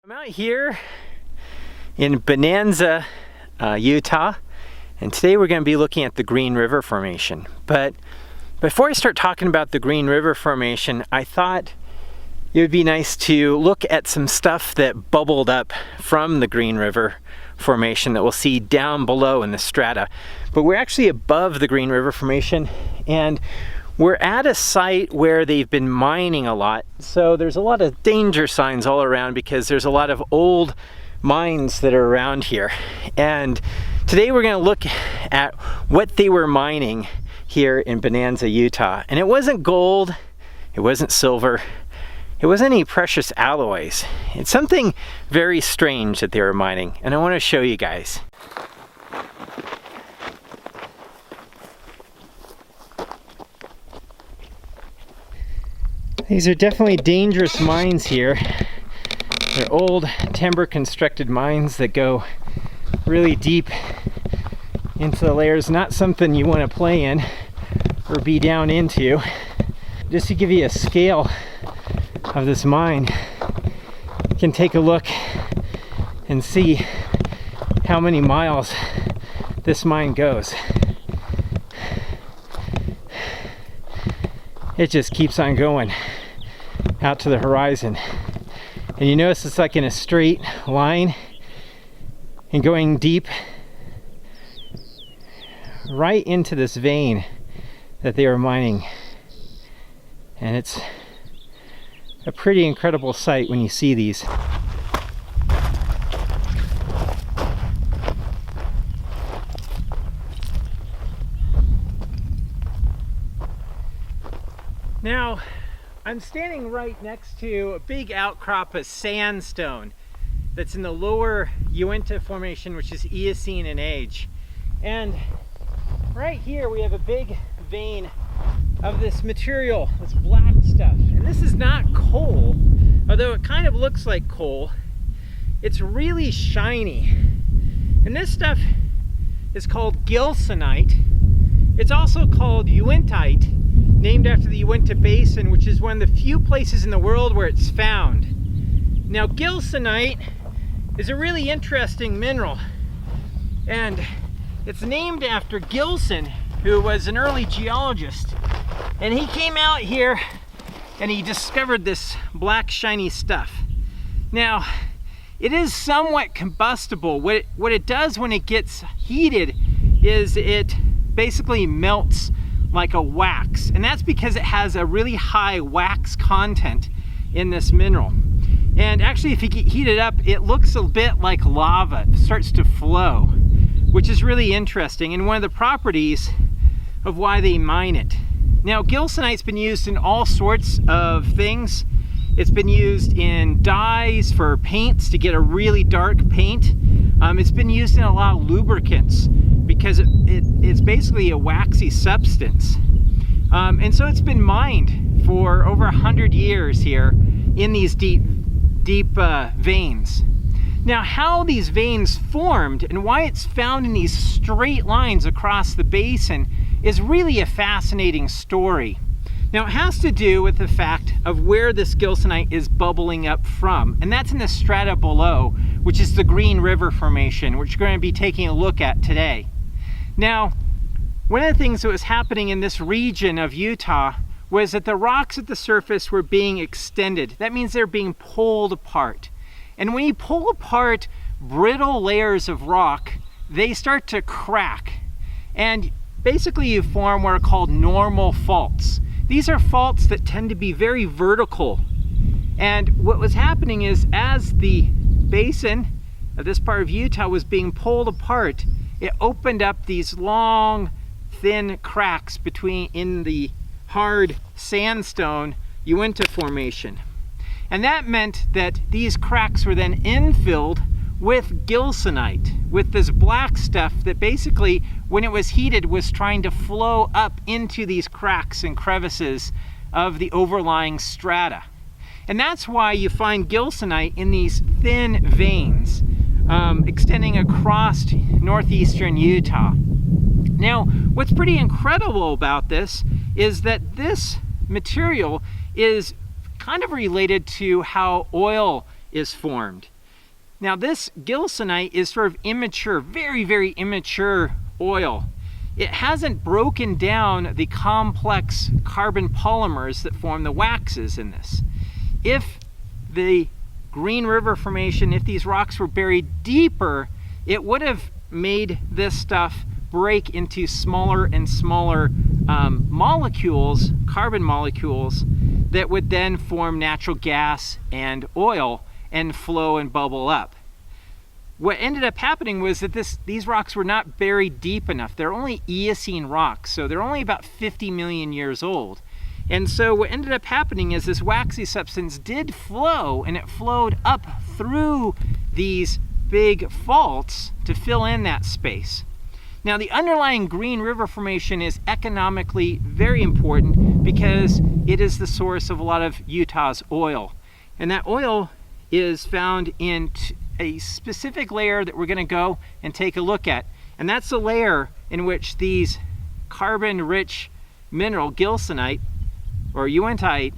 I'm out here in Bonanza, Utah, and today we're going to be looking at the Green River Formation. But before I start talking about the Green River Formation, I thought it would be nice to look at some stuff that bubbled up from the Green River Formation that we'll see down below in the strata. But we're actually above the Green River Formation, and we're at a site where they've been mining a lot. So there's a lot of danger signs all around because there's a lot of old mines that are around here. And today we're going to look at what they were mining here in Bonanza, Utah. And it wasn't gold, it wasn't silver, it wasn't any precious alloys. It's something very strange that they were mining, and I want to show you guys. These are definitely dangerous mines here. They're old timber constructed mines that go really deep into the layers. Not something you want to play in or be down into. Just to give you a scale of this mine, you can take a look and see how many miles this mine goes. It just keeps on going out to the horizon. And you notice it's like in a straight line and going deep right into this vein that they were mining. And it's a pretty incredible sight when you see these. Now, I'm standing right next to a big outcrop of sandstone that's in the lower Uintah Formation, which is Eocene in age. And right here we have a big vein of this material, this black stuff. And this is not coal, although it kind of looks like coal. It's really shiny. And this stuff is called gilsonite. It's also called uintite, named after the Uintah Basin, which is one of the few places in the world where it's found. Now, gilsonite is a really interesting mineral, and it's named after Gilson, who was an early geologist. And he came out here and he discovered this black shiny stuff. Now, it is somewhat combustible. What it does when it gets heated is it basically melts like a wax, and that's because it has a really high wax content in this mineral. And actually, if you heat it up, it looks a bit like lava. It starts to flow, which is really interesting and one of the properties of why they mine it. Now, gilsonite's been used in all sorts of things. It's been used in dyes for paints to get a really dark paint. It's been used in a lot of lubricants because it's basically a waxy substance. And so it's been mined for over 100 years here in these deep veins. Now, how these veins formed and why it's found in these straight lines across the basin is really a fascinating story. Now, it has to do with the fact of where this gilsonite is bubbling up from, and that's in the strata below, which is the Green River Formation, which we're going to be taking a look at today. Now, one of the things that was happening in this region of Utah was that the rocks at the surface were being extended. That means they're being pulled apart. And when you pull apart brittle layers of rock, they start to crack. And basically you form what are called normal faults. These are faults that tend to be very vertical. And what was happening is, as the basin of this part of Utah was being pulled apart, it opened up these long, thin cracks in the hard sandstone Uintah Formation. And that meant that these cracks were then infilled with gilsonite, with this black stuff that basically, when it was heated, was trying to flow up into these cracks and crevices of the overlying strata. And that's why you find gilsonite in these thin veins extending across northeastern Utah. Now, what's pretty incredible about this is that this material is kind of related to how oil is formed. Now this gilsonite is sort of immature, very, very immature oil. It hasn't broken down the complex carbon polymers that form the waxes in this. If the Green River Formation, if these rocks were buried deeper, it would have made this stuff break into smaller and smaller molecules, carbon molecules, that would then form natural gas and oil and flow and bubble up. What ended up happening was that these rocks were not buried deep enough. They're only Eocene rocks, so they're only about 50 million years old. And so what ended up happening is this waxy substance did flow, and it flowed up through these big faults to fill in that space. Now the underlying Green River Formation is economically very important because it is the source of a lot of Utah's oil. And that oil is found in a specific layer that we're going to go and take a look at. And that's the layer in which these carbon-rich mineral gilsonite or uintahite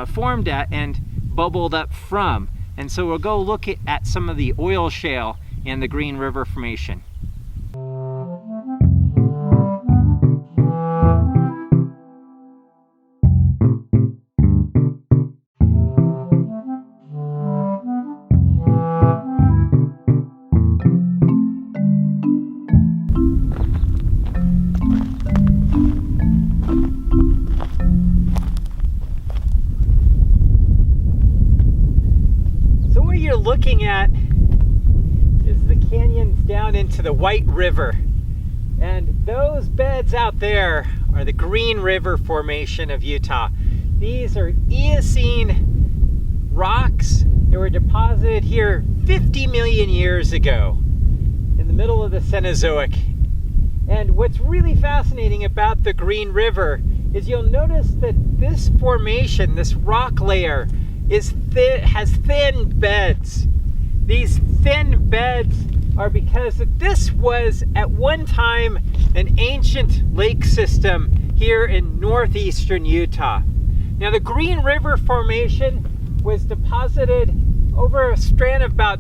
formed at and bubbled up from. And so we'll go look at some of the oil shale in the Green River Formation. Looking at is the canyons down into the White River, and those beds out there are the Green River Formation of Utah. These are Eocene rocks that were deposited here 50 million years ago in the middle of the Cenozoic. And what's really fascinating about the Green River is you'll notice that this formation, this rock layer, has thin beds. These thin beds are because this was at one time an ancient lake system here in northeastern Utah. Now the Green River Formation was deposited over a span of about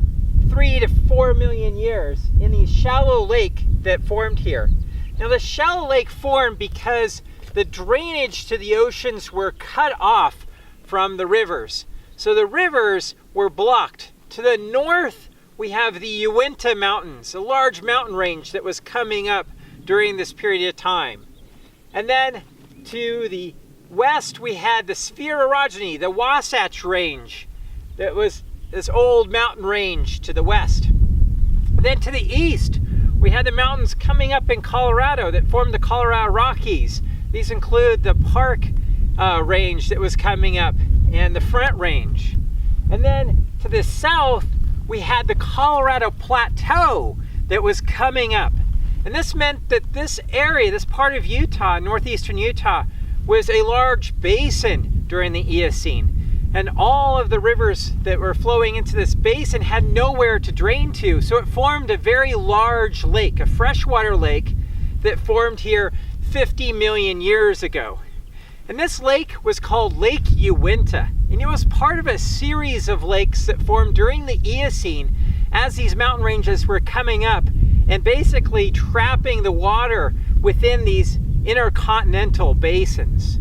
3 to 4 million years in the shallow lake that formed here. Now the shallow lake formed because the drainage to the oceans were cut off from the rivers. So the rivers were blocked. To the north, we have the Uintah Mountains, a large mountain range that was coming up during this period of time. And then to the west, we had the sphaerorogeny, the Wasatch Range, that was this old mountain range to the west. Then to the east, we had the mountains coming up in Colorado that formed the Colorado Rockies. These include the Park Range that was coming up and the Front Range. And then to the south, we had the Colorado Plateau that was coming up. And this meant that this area, this part of Utah, northeastern Utah, was a large basin during the Eocene. And all of the rivers that were flowing into this basin had nowhere to drain to. So it formed a very large lake, a freshwater lake that formed here 50 million years ago. And this lake was called Lake Uintah, and it was part of a series of lakes that formed during the Eocene as these mountain ranges were coming up and basically trapping the water within these intercontinental basins.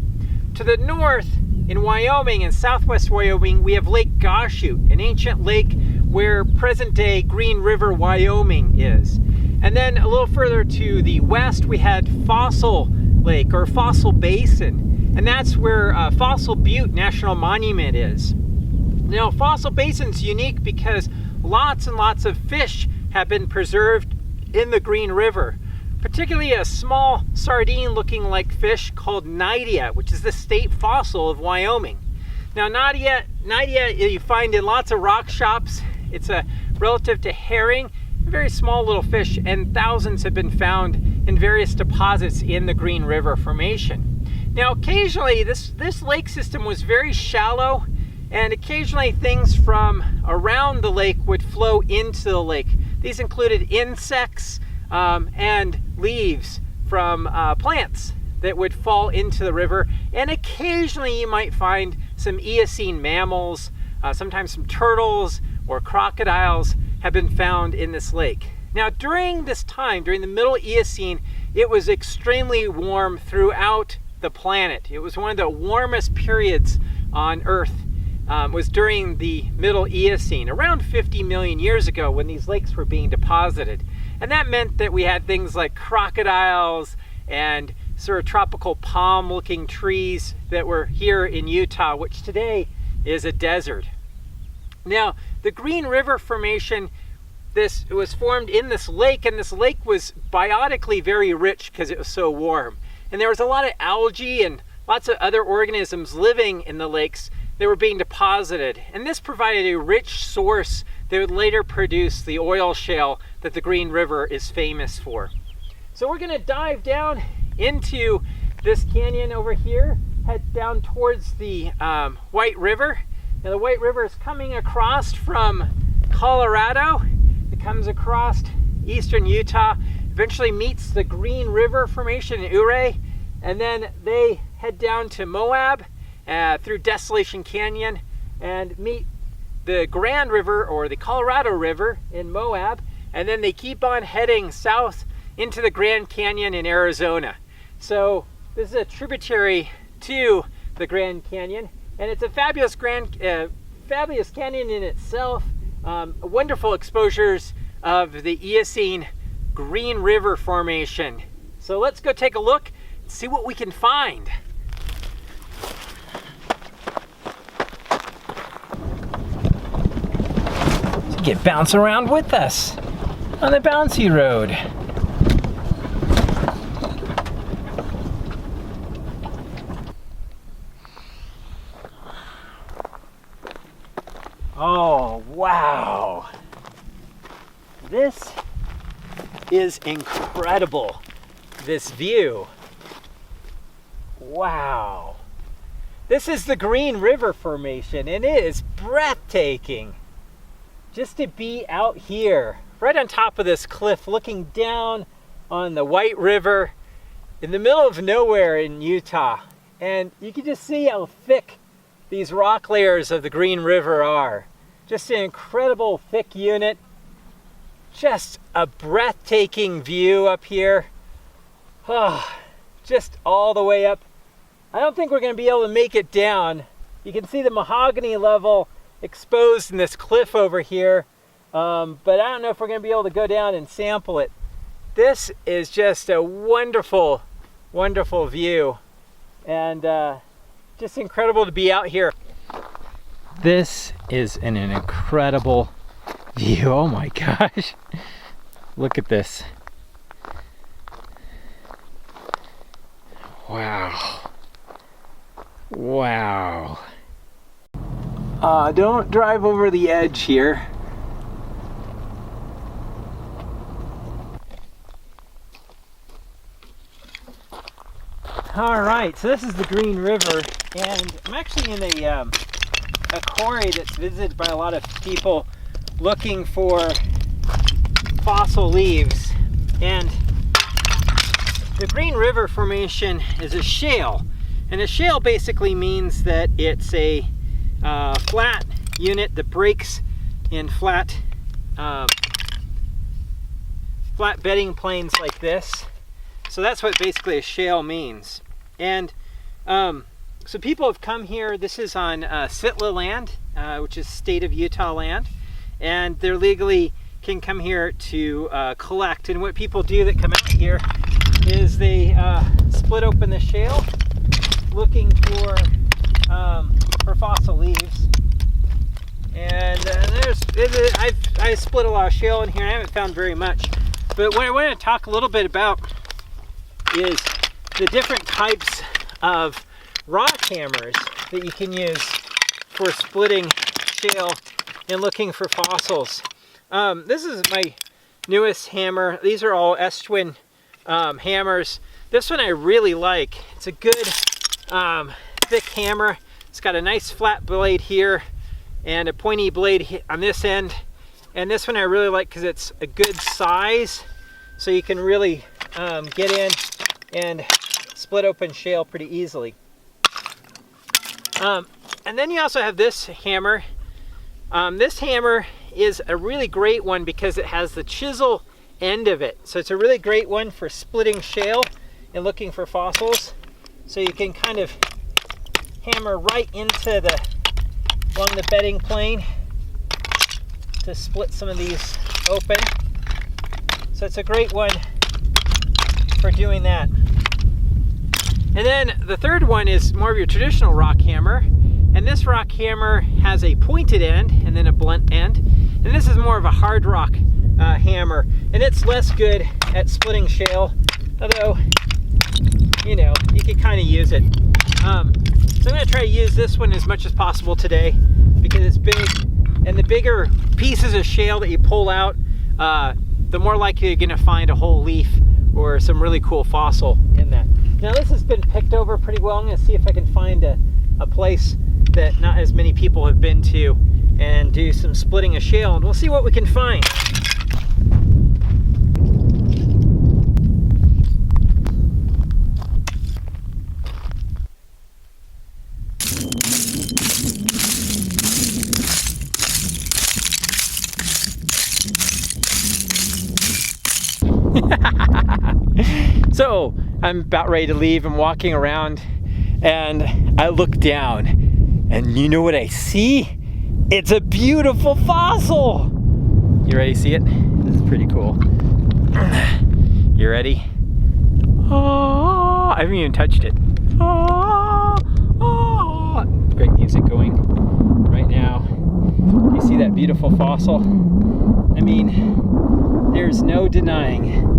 To the north, in Wyoming and southwest Wyoming, we have Lake Goshute, an ancient lake where present-day Green River, Wyoming is. And then a little further to the west, we had Fossil Lake or Fossil Basin. And that's where Fossil Butte National Monument is. Now, Fossil Basin's unique because lots and lots of fish have been preserved in the Green River, particularly a small sardine-looking like fish called Nidea, which is the state fossil of Wyoming. Now, Nidea you find in lots of rock shops. It's a relative to herring, a very small little fish, and thousands have been found in various deposits in the Green River Formation. Now, occasionally, this lake system was very shallow, and occasionally things from around the lake would flow into the lake. These included insects and leaves from plants that would fall into the river, and occasionally you might find some Eocene mammals, sometimes some turtles or crocodiles have been found in this lake. Now during this time, during the Middle Eocene, it was extremely warm throughout the planet. It was one of the warmest periods on Earth, was during the Middle Eocene, around 50 million years ago when these lakes were being deposited. And that meant that we had things like crocodiles and sort of tropical palm looking trees that were here in Utah, which today is a desert. Now, the Green River Formation, this was formed in this lake, and this lake was biotically very rich because it was so warm. And there was a lot of algae and lots of other organisms living in the lakes that were being deposited. And this provided a rich source that would later produce the oil shale that the Green River is famous for. So we're gonna dive down into this canyon over here, head down towards the White River. Now the White River is coming across from Colorado. It comes across eastern Utah, eventually meets the Green River Formation in Ouray, and then they head down to Moab through Desolation Canyon and meet the Grand River or the Colorado River in Moab, and then they keep on heading south into the Grand Canyon in Arizona. So this is a tributary to the Grand Canyon, and it's a fabulous canyon in itself. Wonderful exposures of the Eocene Green River Formation. So let's go take a look and see what we can find. So get bouncing around with us on the bouncy road. Oh, wow. This is incredible, this view. Wow. This is the Green River Formation, and it is breathtaking. Just to be out here, right on top of this cliff, looking down on the White River in the middle of nowhere in Utah. And you can just see how thick these rock layers of the Green River are. Just an incredible thick unit. Just a breathtaking view up here. Oh, just all the way up. I don't think we're going to be able to make it down. You can see the mahogany level exposed in this cliff over here, but I don't know if we're going to be able to go down and sample it. This is just a wonderful, wonderful view, and just incredible to be out here. This is an incredible view. Oh my gosh. Look at this. Wow. Wow. Don't drive over the edge here. All right, so this is the Green River, and I'm actually in a quarry that's visited by a lot of people looking for fossil leaves. And the Green River Formation is a shale, and a shale basically means that it's a flat unit that breaks in flat bedding plains like this. So that's what basically a shale means. And so people have come here. This is on SITLA land, which is state of Utah land, and they're legally can come here to collect. And what people do that come out here is they split open the shale, looking for fossil leaves. And I split a lot of shale in here. I haven't found very much, but what I want to talk a little bit about is the different types of rock hammers that you can use for splitting shale and looking for fossils. This is my newest hammer. These are all S-twin hammers. This one I really like. It's a good thick hammer. It's got a nice flat blade here and a pointy blade on this end. And this one I really like because it's a good size, so you can really get in and split open shale pretty easily. And then you also have this hammer. This hammer is a really great one because it has the chisel end of it. So it's a really great one for splitting shale and looking for fossils. So you can kind of hammer right into along the bedding plane to split some of these open. So it's a great one for doing that. And then the third one is more of your traditional rock hammer. And this rock hammer has a pointed end and then a blunt end. And this is more of a hard rock hammer. And it's less good at splitting shale, although, you know, you can kind of use it. So I'm going to try to use this one as much as possible today because it's big. And the bigger pieces of shale that you pull out, the more likely you're going to find a whole leaf or some really cool fossil in that. Now this has been picked over pretty well. I'm going to see if I can find a place that not as many people have been to and do some splitting of shale, and we'll see what we can find. So I'm about ready to leave. I'm walking around and I look down and you know what I see? It's a beautiful fossil. You ready to see it? This is pretty cool. You ready? Oh, I haven't even touched it. Oh, oh. Great music going right now. Do you see that beautiful fossil? I mean, there's no denying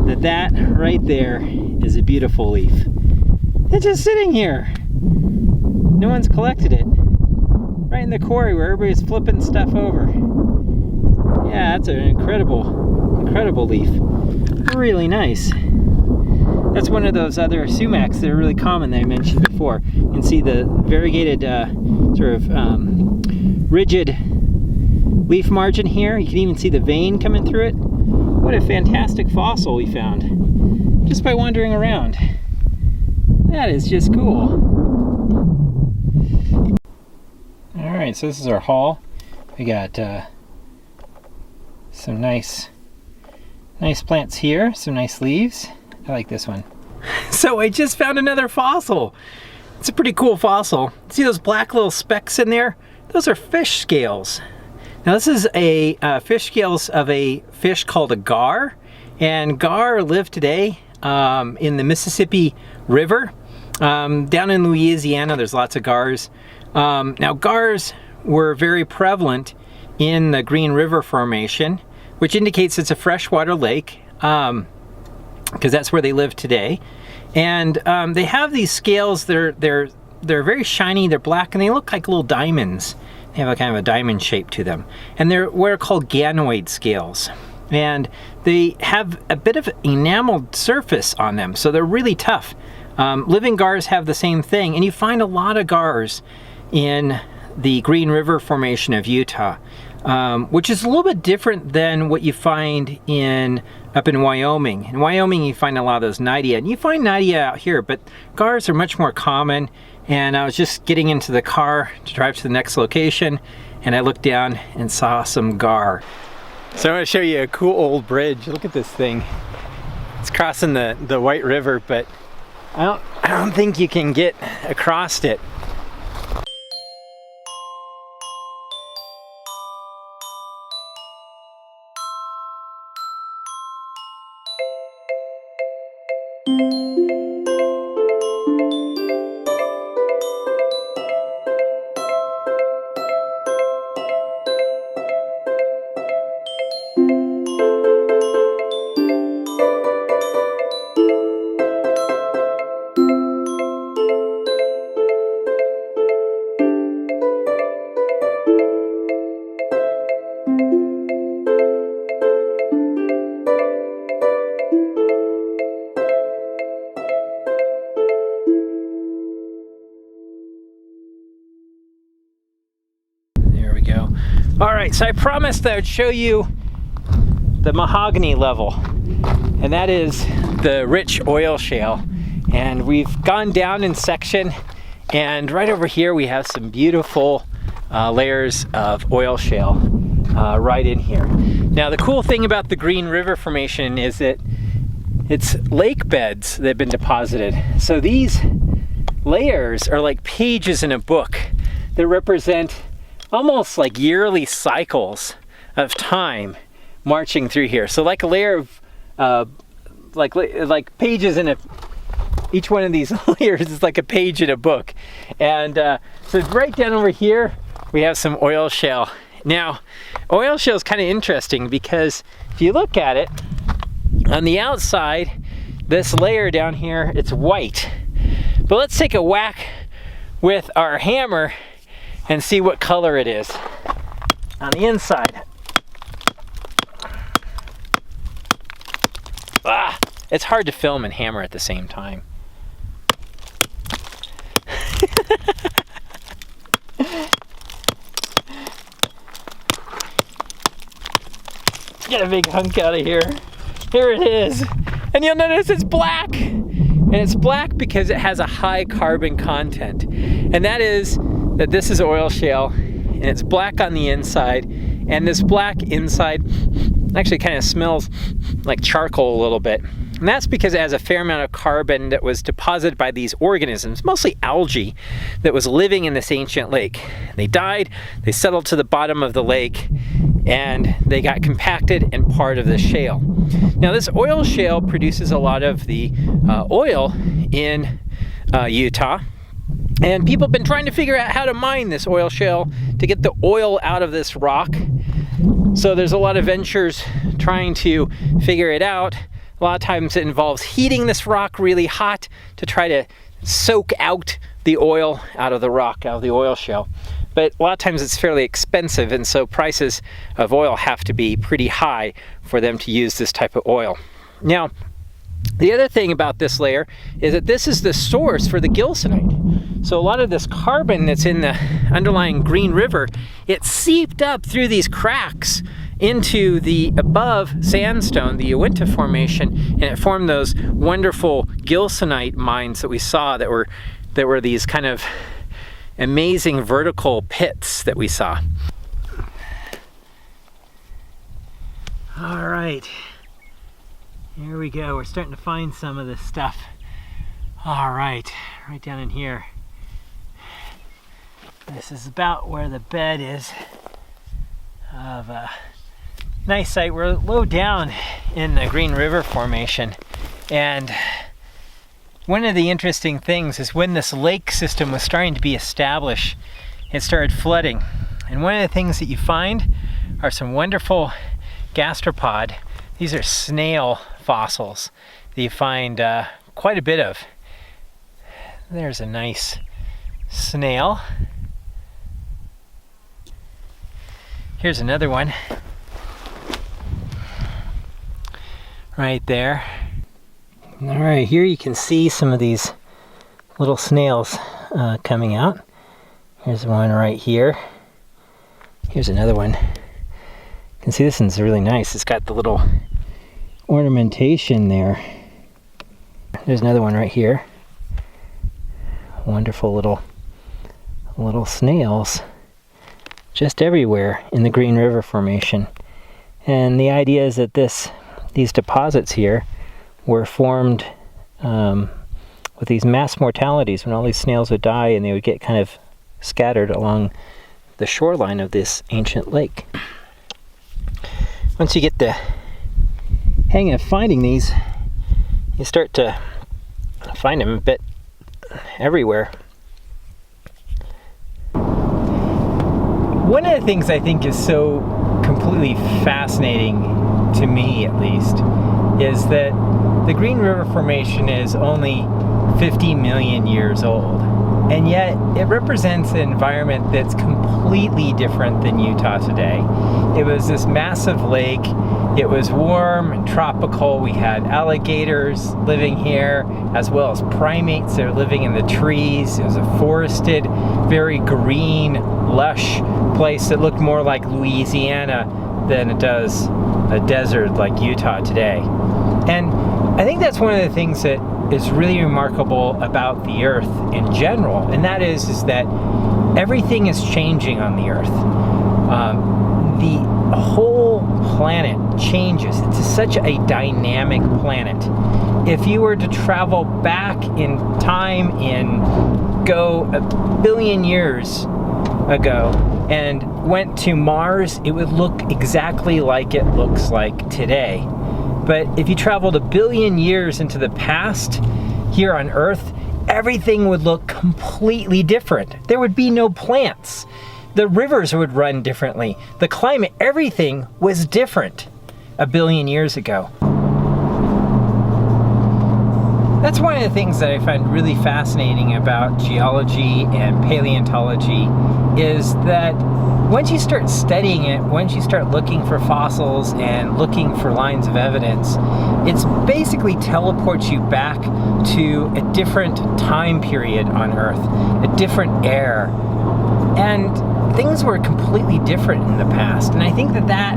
that right there is a beautiful leaf. It's just sitting here. No one's collected it. Right in the quarry where everybody's flipping stuff over. Yeah, that's an incredible leaf. Really nice. That's one of those other sumacs that are really common that I mentioned before. You can see the variegated sort of rigid leaf margin here. You can even see the vein coming through it. What a fantastic fossil we found just by wandering around. That is just cool. Alright, so this is our haul. We got some nice plants here, some nice leaves. I like this one. So I just found another fossil. It's a pretty cool fossil. See those black little specks in there? Those are fish scales. Now this is a fish scales of a fish called a gar, and gar live today in the Mississippi River. Down in Louisiana there's lots of gars. Now gars were very prevalent in the Green River Formation, which indicates it's a freshwater lake, because that's where they live today. And they have these scales. They're very shiny, they're black, and they look like little diamonds. They have a kind of a diamond shape to them. And they're what are called ganoid scales. And they have a bit of enameled surface on them, so they're really tough. Living gars have the same thing, and you find a lot of gars in the Green River Formation of Utah, which is a little bit different than what you find up in Wyoming. In Wyoming you find a lot of those nidea, and you find nidea out here, but gars are much more common. And I was just getting into the car to drive to the next location, and I looked down and saw some gar. So I'm going to show you a cool old bridge. Look at this thing. It's crossing the White River, but I don't think you can get across it. All right, so I promised that I would show you the mahogany level, and that is the rich oil shale. And we've gone down in section, and right over here we have some beautiful layers of oil shale. right in here. Now the cool thing about the Green River Formation is that it's lake beds that have been deposited. So these layers are like pages in a book that represent almost like yearly cycles of time marching through here. So like a layer of like pages in a, each one of these layers is like a page in a book. And so right down over here we have some oil shale. Now oil shale is kind of interesting because if you look at it on the outside, this layer down here, it's white. But let's take a whack with our hammer and see what color it is on the inside. Ah, it's hard to film and hammer at the same time. Get a big hunk out of here. Here it is. And you'll notice it's black. And it's black because it has a high carbon content. And that is that this is oil shale, and it's black on the inside. And this black inside actually kind of smells like charcoal a little bit. And that's because it has a fair amount of carbon that was deposited by these organisms, mostly algae, that was living in this ancient lake. They died, they settled to the bottom of the lake, and they got compacted and part of the shale. Now this oil shale produces a lot of the oil in Utah, and people have been trying to figure out how to mine this oil shale to get the oil out of this rock. So there's a lot of ventures trying to figure it out. A lot of times it involves heating this rock really hot to try to soak out the oil out of the rock, out of the oil shale. But a lot of times it's fairly expensive, and so prices of oil have to be pretty high for them to use this type of oil. Now, the other thing about this layer is that this is the source for the gilsonite. So a lot of this carbon that's in the underlying Green River, it seeped up through these cracks into the above sandstone, the Uintah Formation, and it formed those wonderful gilsonite mines that we saw that were these kind of amazing vertical pits that we saw. All right, here we go. We're starting to find some of this stuff. All right down in here. This is about where the bed is of a nice site. We're low down in the Green River Formation, and one of the interesting things is when this lake system was starting to be established, it started flooding. And one of the things that you find are some wonderful gastropod. These are snail fossils that you find quite a bit of. There's a nice snail. Here's another one. Right there. All right, here you can see some of these little snails coming out. Here's one right here. Here's another one. You can see this one's really nice. It's got the little ornamentation there. There's another one right here. Wonderful little snails just everywhere in the Green River Formation. And the idea is that these deposits here were formed with these mass mortalities when all these snails would die and they would get kind of scattered along the shoreline of this ancient lake. Once you get the hang of finding these, you start to find them a bit everywhere. One of the things I think is so completely fascinating, to me at least, is that the Green River Formation is only 50 million years old, and yet it represents an environment that's completely different than Utah today. It was this massive lake. It was warm and tropical. We had alligators living here, as well as primates that are living in the trees. It was a forested, very green, lush place that looked more like Louisiana than it does a desert like Utah today. And I think that's one of the things that is really remarkable about the Earth in general, and that is that everything is changing on the Earth. The planet changes. It's such a dynamic planet. If you were to travel back in time and go 1 billion years ago and went to Mars, it would look exactly like it looks like today. But if you traveled 1 billion years into the past here on Earth, everything would look completely different. There would be no plants. The rivers would run differently. The climate, everything was different 1 billion years ago. That's one of the things that I find really fascinating about geology and paleontology, is that once you start studying it, once you start looking for fossils and looking for lines of evidence, it's basically teleports you back to a different time period on Earth, a different era. And things were completely different in the past. And I think that that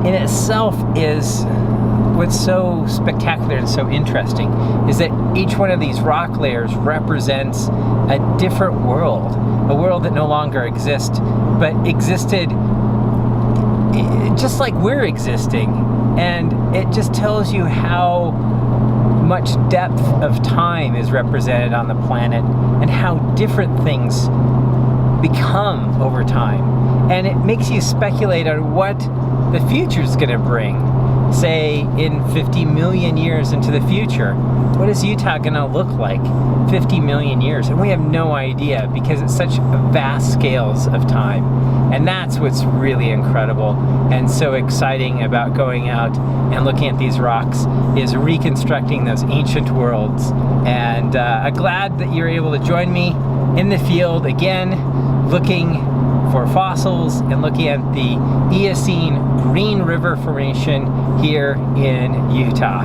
in itself is what's so spectacular and so interesting, is that each one of these rock layers represents a different world, a world that no longer exists, but existed just like we're existing. And it just tells you how much depth of time is represented on the planet and how different things become over time. And it makes you speculate on what the future is going to bring. Say in 50 million years into the future, what is Utah going to look like 50 million years? And we have no idea, because it's such vast scales of time. And that's what's really incredible and so exciting about going out and looking at these rocks, is reconstructing those ancient worlds. And I'm glad that you're able to join me in the field again, looking for fossils and looking at the Eocene Green River Formation here in Utah.